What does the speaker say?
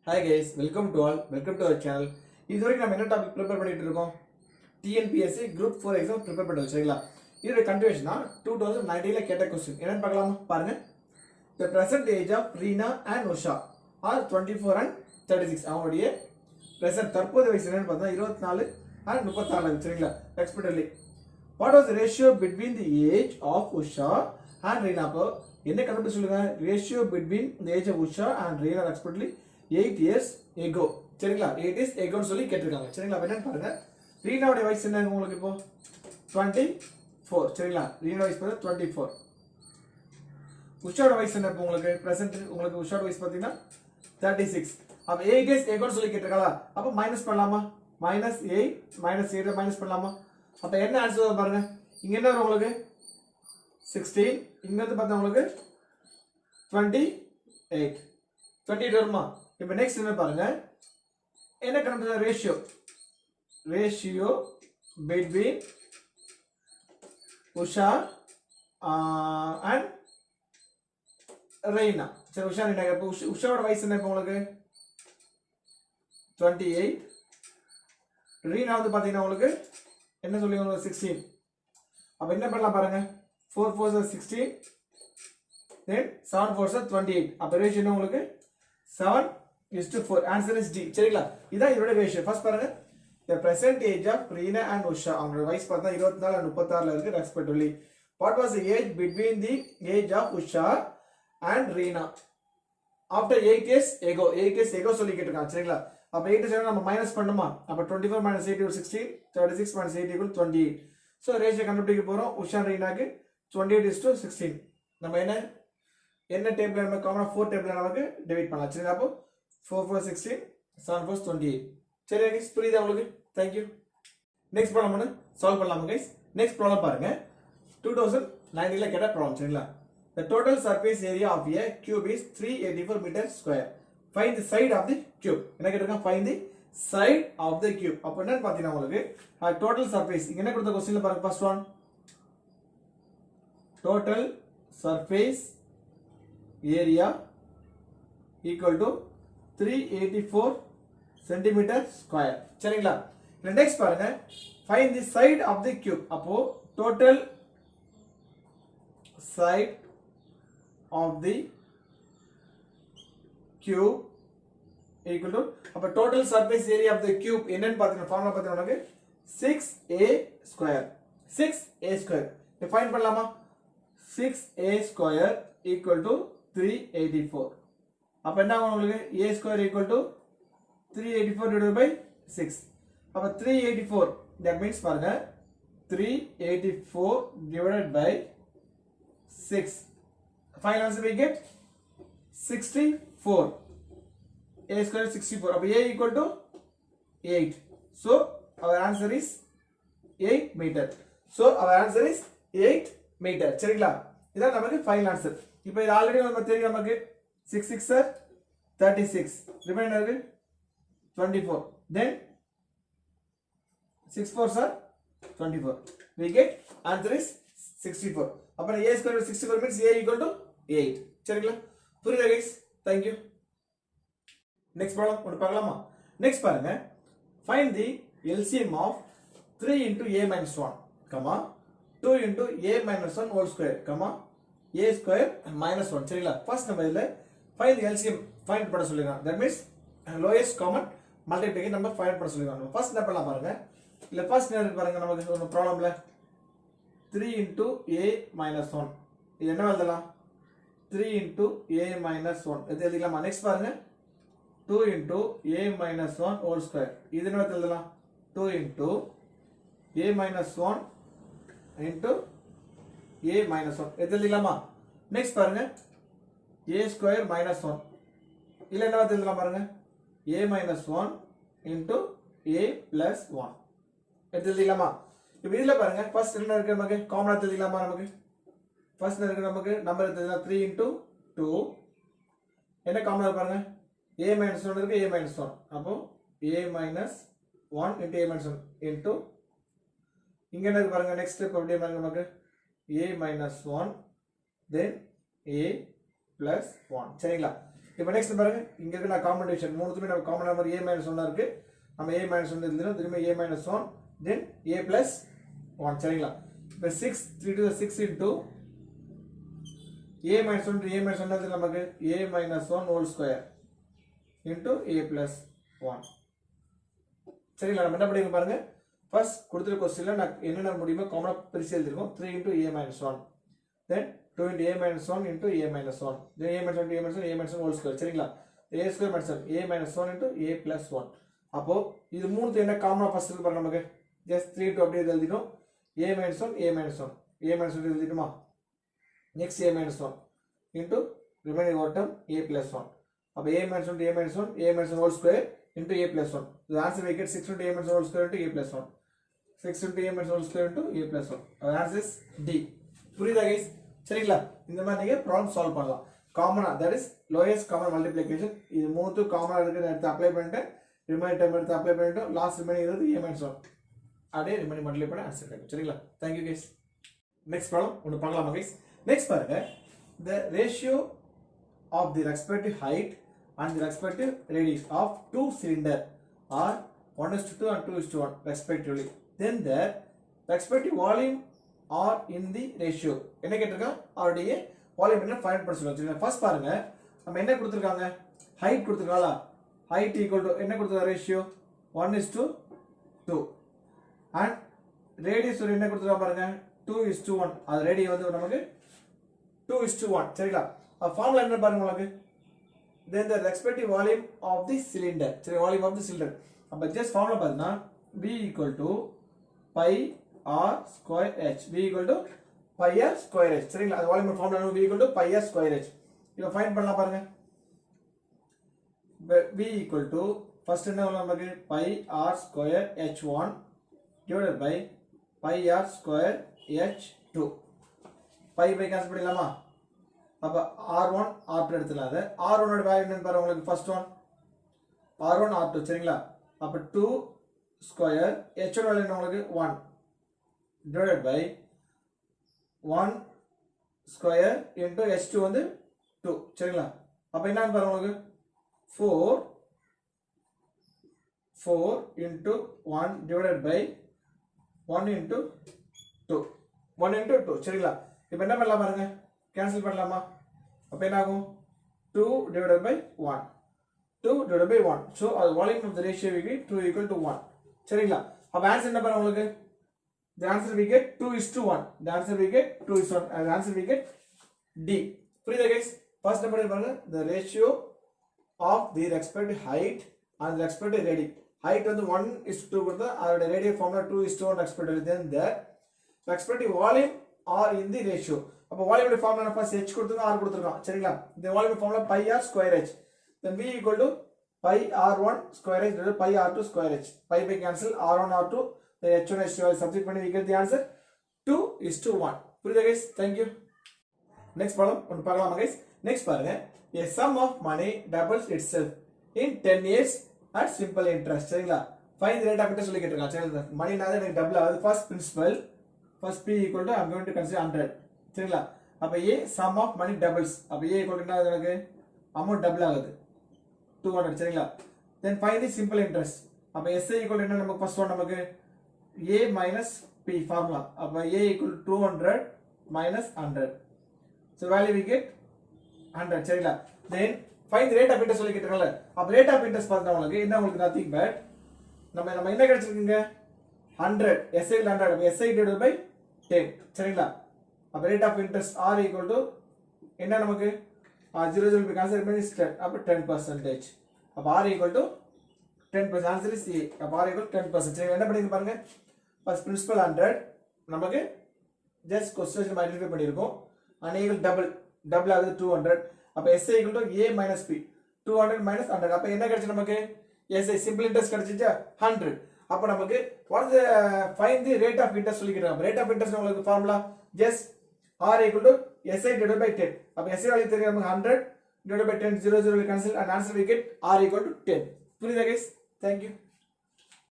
Hi guys, welcome to our channel. இதுவரைக்கும் நம்ம என்ன டாபிக் ப்ரிப்பேர் பண்ணிட்டு இருக்கோம்? டிஎன்பிஎஸ்சி குரூப் 4 எக்ஸாம் ப்ரிப்பேர் பண்ணிட்டு சரிங்களா? இதோட கண்டினியூஷன் தான் 2019 ல கேட்ட क्वेश्चन. என்னன்னு பார்க்கலாமா? பாருங்க. The present age of Reena and Usha are 24 and 36. அவங்களுடைய present தற்போதைய வயசு என்னன்னு பார்த்தா 24 and 36 சரிங்களா? Respectively. What was the ratio between the age of Usha and Reena? அப்போ என்ன கண்டுபிடிச்சு சொல்லுங்க? Ratio between the age of Usha and Reena respectively 8 years ago சரிங்களா 8 years ago னு சொல்லி கேட்டிருக்காங்க சரிங்களா அப்ப என்னன்னு பாருங்க ரீனாவுடைய வயசு என்ன உங்களுக்கு இப்போ 24 சரிங்களா ரீனா வயசு பாத்தீங்கன்னா 24 உஷாவோட வயசு என்ன இப்போ உங்களுக்கு பிரசன்ட் உங்களுக்கு உஷாவோட வயசு பாத்தீங்கன்னா 36 அப்ப 8 years ago னு சொல்லி கேட்டிருக்காங்களா அப்ப மைனஸ் பண்ணலாமா -8 -8 மைனஸ் பண்ணலாமா அப்ப என்ன ஆன்சர் வரும் பாருங்க இங்க என்ன வரும் உங்களுக்கு 16 இங்க வந்து பார்த்தா உங்களுக்கு 28 வருமா இப்போ நெக்ஸ்ட் என்ன பாருங்க என்ன கண்டுபிடிச்ச ratio between Usha and Raina சரி உஷா ரெய்னா இப்போ உஷாவோட வயசு என்ன இப்போ உங்களுக்கு 28 ரீனா வந்து பாத்தீங்கன்னா உங்களுக்கு என்ன சொல்லுங்க 16 அப்ப என்ன பண்ணலாம் பாருங்க 4 4 16 then 7 4 28 அப்ப ரேஷியோ என்ன உங்களுக்கு 7:4 ஆன்சர் இஸ் டி சரிங்களா இதான் இதோட ரேஷியோ ஃபர்ஸ்ட் பாருங்க the present age of Reena and Usha அவங்களோட வயசு பார்த்தா 24 and 36 ல இருக்கு respectively what was the age between the age of Usha and Reena after 8 years ago சொல்லி கேட்டிருக்காங்க சரிங்களா அப்ப 8 years நம்ம மைனஸ் பண்ணுமா அப்ப 24 - 8 = 16 36 - 8 = 28 சோ ரேஷியோ கண்டுபிடிக்க போறோம் உஷா ரீனாக்கு 28:16 நம்ம என்ன டேபிள்ல நம்ம காமனா 4 டேபிள்ல நமக்கு டிவைட் பண்ணலாம் சரிங்களா அப்போ 4 4 16 7 4 28 சரி गाइस புரியுதா உங்களுக்கு थैंक यू நெக்ஸ்ட் ப்ராப்ளம் ஒன்னு சால்வ் பண்ணலாம் गाइस நெக்ஸ்ட் ப்ராப்ளம் பாருங்க 2019 ல கேட்ட ப்ராப்ளம் சரிங்களா the total surface area of a cube is 384 meters square find the side of the cube என்ன கேட்டிருக்காங்க find the side of the cube அப்ப என்னன்னு பாத்தீங்கன்னா உங்களுக்கு total surface இங்க என்ன கொடுத்த क्वेश्चनல பாருங்க first one total surface area equal to 384 centimeter square சரிங்களா நெக்ஸ்ட் பாருங்க find the side of the cube அப்போ total side of the cube equal to அப்ப total surface area of the cube என்னன்னு பாத்தீங்கன்னா ஃபார்முலா பாத்தீங்கன்னா உங்களுக்கு 6a square இத find பண்ணலாமா 6a square equal to 384 அப்ப என்ன ஆகும் உங்களுக்கு a square equal to 384 divided by 6 அப்ப 384 that means பாருங்க 384 divided by 6 final answer we get 64 a square 64 அப்ப a equal to 8 so our answer is 8 meter so our answer is 8 meter சரிங்களா இதான் நமக்கு ஃபைனல் ஆன்சர் இப்போ இது already நமக்கு தெரியும் நமக்கு 6 6 36 reminder 24 then 6 4 24 we get answer is 64 அப்ப a square 64 means a equal to 8 சரிங்களா புரியுதா guys thank you next problem ஒன்னு பார்க்கலாமா next பாருங்க find the LCM of 3 into a minus 1 comma 2 into a minus 1 whole square comma a square minus 1 சரிங்களா first நம்ம இதுல find the LCM find பண்ண சொல்லிருக்காங்க that means lowest common multiplier நம்ம find பண்ண சொல்லிருக்காங்க ஃபர்ஸ்ட் என்ன பண்ணலாம் பாருங்க இல்ல ஃபர்ஸ்ட் என்ன பாருங்க நமக்கு ஒரு ப்ராப்ளம்ல 3 into a minus 1 இது என்ன எழுதலாம் 3 into a minus 1 இது எழுதிக்கலாமா நெக்ஸ்ட் பாருங்க 2 into a minus 1 whole square இது என்ன எழுதலாம் 2 into a minus 1 into a minus 1 இது எழுதிக்கலாமா நெக்ஸ்ட் பாருங்க a square minus 1 இல்ல என்ன எழுதலாம் பாருங்க a minus 1 into a plus 1 இது எழுதிக்கலாமா இப்போ இதுல பாருங்க ஃபர்ஸ்ட் என்ன இருக்கு நமக்கு காமனா எழுதிக்கலாமா நமக்கு ஃபர்ஸ்ட் என்ன இருக்கு நமக்கு நம்பர் எழுதலாம் 3 into 2 என்ன காமனா பாருங்க a minus 1 இருக்கு a minus 1 அப்போ a minus 1 into a minus 1 into இங்க என்ன இருக்கு பாருங்க நெக்ஸ்ட் ஸ்டெப் அப்படியே பாருங்க நமக்கு a minus 1 then a plus 1 சரிங்களா இப்போ நெக்ஸ்ட் பாருங்க இங்க இருக்கு நான் காமன் டிவிஷன் மூணுத்துமே நம்ம காமன் நம்பர் a minus 1 இருக்கு நம்ம a minus 1 எழுதிரோம் திரும்ப a minus 1 then a plus 1 சரிங்களா இப்போ 6 3 to the 6 into a minus 1 a minus 1 எழுதுறது நமக்கு a minus 1 whole square into a plus 1 சரிங்களா நம்ம என்ன பண்ணிருக்கோம் பாருங்க ஃபர்ஸ்ட் கொடுத்திருக்க क्वेश्चनல நான் என்னென்ன முடியுமோ காமனா பிரிச்சு எழுதிருக்கோம் 3 into a minus 1 then 2 into a minus 1 into a minus 1 then a minus 1 into a minus 1 a minus 1 whole square சரிங்களா a square minus a minus 1 into a plus 1 அப்போ இது மூணுத்து என்ன காமனா ஃபர்ஸ்ட் இருக்கு பாருங்க நமக்கு just 3 into அப்படியே எழுதிட்டோம் a minus 1 a minus 1 a minus 1 எழுதிட்டோமா next a minus 1 into remaining term a plus 1 அப்போ a minus 1 into a minus 1 a minus 1 whole square into a plus 1 the answer we get 6 into a minus 1 whole square into a plus 1 6 into a minus 1 whole square into a plus 1 our answer is D புரியுதா guys சரிங்களா இந்த மாதிரி நீங்க problem solve பண்ணலாம் காமனா that is lowest common multiplication இது மூணுத்து காமனா இருக்கிறத எடுத்து அப்ளை பண்ணிட்டு ரிமைனிங் டைம் எடுத்து அப்ளை பண்ணிட்டு லாஸ்ட் ரிமைனிங் இருக்குது a minus 1 அப்படியே ரிமைனிங் மல்டிப்ளை பண்ண ஆன்சர் கிடைக்கும் சரிங்களா thank you guys next problem ஒன்னு பார்க்கலாமா guys next பாருங்க the ratio of the respective height and the respective radius of two cylinder are 1:2 and 2:1 respectively then the respective volume are in the ratio என்ன கேட்டிருக்காங்க அவருடைய volume என்ன find பண்ண சொல்லுங்க first பாருங்க நம்ம என்ன கொடுத்திருக்காங்க ஹைட் கொடுத்திருக்காங்களா height equal to என்ன கொடுத்திருக்காங்க ரேஷியோ 1:2 and radius என்ன கொடுத்திருக்காங்க பாருங்க 2:1 அது ரேடியஸ் வந்து நமக்கு 2:1 சரிங்களா ஃபார்முலா என்ன பாருங்க உங்களுக்கு then the respective volume of the cylinder சரி volume of the cylinder அப்ப ஜஸ்ட் ஃபார்முலா பாத்தீங்கன்னா v equal to pi r square h v equal to pi r square h சரிங்களா அது volume formula v equal to pi r square h இத find பண்ணலாம் பாருங்க v equal to first என்ன வரும் நமக்கு pi r square h1 divided by pi r square h2 pi by cancel பண்ணிடலாமா அப்ப r1 r2 எடுத்துலாம் அது r1 ஓட வேல்யூ என்னன்னு பாருங்க உங்களுக்கு ஃபர்ஸ்ட் ஒன் r1 r2 சரிங்களா அப்ப 2 ஸ்கொயர் h1 வேல்யூ என்ன உங்களுக்கு 1 divided by 1 square into h2 வந்து 2 சரிங்களா அப்ப என்னன்னு பாருங்க உங்களுக்கு 4 into 1 divided by 1 into 2 1 into 2 சரிங்களா இப்போ என்ன பண்ணலாம் பாருங்க கேன்சல் பண்ணலாமா அப்ப என்ன ஆகும் 2 divided by 1 2 divided by 1 so the volume of the ratio will be 2 equal to 1 சரிங்களா அப்ப ஆன்சர் என்ன பாருங்க உங்களுக்கு the answer we get 2:1 the answer we get 2:1 and the answer we get D புரியுதா guys first number பாருங்க the ratio of the respective height and the respective radius height வந்து 1:2 கொடுத்தா அதோட radius formula 2:1 respectively then the respective volume are in the ratio அப்ப volume formula first h கொடுத்துங்க r கொடுத்துறோம் சரிங்களா இந்த volume formula pi r square h then v equal to pi r1 square h divided pi r2 square h pi by cancel r1 r2 the h1 h2 substitute பண்ணி we get the answer 2:1 புரியுதா guys thank you next problem ஒன்னு பார்க்கலாமா guys next பாருங்க a sum of money doubles itself in 10 years at simple interest சரிங்களா find the rate of interest சொல்லி கேட்டிருக்காங்க சரிங்களா மணினால எனக்கு டபுள் ஆகுது first principal first p equal to I'm going to consider 100 சரிங்களா அப்ப a sum of money doubles அப்ப a equal to என்ன ஆகுது எனக்கு அமௌண்ட் டபுள் ஆகுது 200 சரிங்களா then find the simple interest அப்ப sa equal to என்ன நமக்கு ஃபர்ஸ்ட் ஒன் நமக்கு a minus p formula அப்ப a equal to 200 minus 100 so value we get 100 சரிங்களா then find the rate of interest சொல்லி கேட்டிருக்காங்கல அப்ப rate of interest பார்த்தா உங்களுக்கு என்ன உங்களுக்கு nothing but நம்ம என்ன கிடைச்சிருக்குங்க 100 sa 100 அப்ப sa divided by 10 சரிங்களா அப்ப rate of interest r equal to என்ன நமக்கு 0 will be considered as 10 அப்ப 10% அப்ப r equal to 10% answer is a அப்ப r equal to 10% சரி என்ன பண்ணிருக்க பாருங்க first principal 100 நமக்கு just question ஐடென்டிஃபை பண்ணிருக்கோம் and equal double ஆகுது 200 அப்ப sa equal to a minus p 200 minus 100 அப்ப என்ன கிடைச்சு நமக்கு sa simple interest கிடைச்சிச்சா 100 அப்ப நமக்கு what is the find the rate of interest சொல்லிக்கிறாங்க rate of interest உங்களுக்கு formula just r equal to sa divided by 10 அப்ப sa வேல்யூ தெரியும் நமக்கு 100 divided by 10 0 will cancel and answer we get r equal to 10 புரியுதா guys thank you